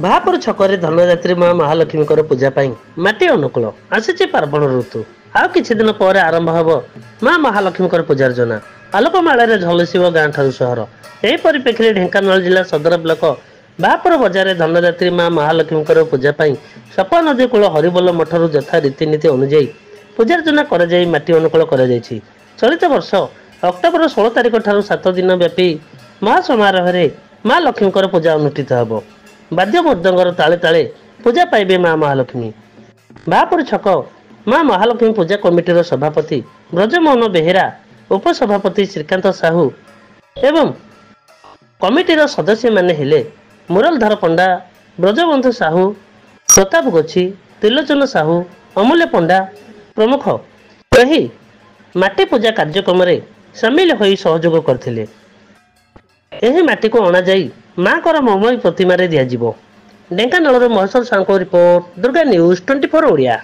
ବାହାପୁର ଛକରେ ଧନଯାତ୍ରୀ ମା ମହାଲକ୍ଷ୍ମୀଙ୍କର ପୂଜା ପାଇଁ ମାଟି ଅନୁକୂଳ ଆସିଛି ପାର୍ବଣ ଋତୁ। ଆଉ କିଛି ଦିନ ପରେ ଆରମ୍ଭ ହେବ ମା ମହାଲକ୍ଷ୍ମୀଙ୍କର ପୂଜାର୍ଚ୍ଚନା। ଆଲୋକମାଳାରେ ଝଲସିବ ଗାଁ ଠାରୁ ସହର। ଏହି ପରିପ୍ରେକ୍ଷୀରେ ଢେଙ୍କାନାଳ ଜିଲ୍ଲା ସଦର ବ୍ଲକ ବାହାପୁର ବଜାରରେ ଧନଯାତ୍ରୀ ମା ମହାଲକ୍ଷ୍ମୀଙ୍କର ପୂଜା ପାଇଁ ସପା ନଦୀ କୂଳ ହରିବୋଲ ମଠରୁ ଯଥା ରୀତିନୀତି ଅନୁଯାୟୀ ପୂଜାର୍ଚ୍ଚନା କରାଯାଇ ମାଟି ଅନୁକୂଳ କରାଯାଇଛି। ଚଳିତ ବର୍ଷ ଅକ୍ଟୋବର 16 ତାରିଖ ଠାରୁ 7 ଦିନ ବ୍ୟାପୀ ମହାସମାରୋହରେ ମା ଲକ୍ଷ୍ମୀଙ୍କର ପୂଜା ଅନୁଷ୍ଠିତ ହେବ। ବାଦ୍ୟ ମୃଦଙ୍ଗର ତାଳେ ତାଳେ ପୂଜା ପାଇବେ ମା ମହାଲକ୍ଷ୍ମୀ। ବାହାପୁର ଛକ ମା ମହାଲକ୍ଷ୍ମୀ ପୂଜା କମିଟିର ସଭାପତି ବ୍ରଜମୋହନ ବେହେରା, ଉପସଭାପତି ଶ୍ରୀକାନ୍ତ ସାହୁ ଏବଂ କମିଟିର ସଦସ୍ୟମାନେ ହେଲେ ମୁରଲଧର ପଣ୍ଡା, ବ୍ରଜବନ୍ଧୁ ସାହୁ, ପ୍ରତାପ ଗୋଛି, ତ୍ରିଲୋଚନ ସାହୁ, ଅମୂଲ୍ୟ ପଣ୍ଡା ପ୍ରମୁଖ ଏହି ମାଟି ପୂଜା କାର୍ଯ୍ୟକ୍ରମରେ ସାମିଲ ହୋଇ ସହଯୋଗ କରିଥିଲେ। ଏହି ମାଟିକୁ ଅଣାଯାଇ ମାଙ୍କର ମମୋଇ ପ୍ରତିମାରେ ଦିଆଯିବ। ଢେଙ୍କାନାଳରୁ ମହେଶ୍ୱର ସାହୁଙ୍କ ରିପୋର୍ଟ, ଦୁର୍ଗା ନ୍ୟୁଜ 24 ଓଡ଼ିଆ।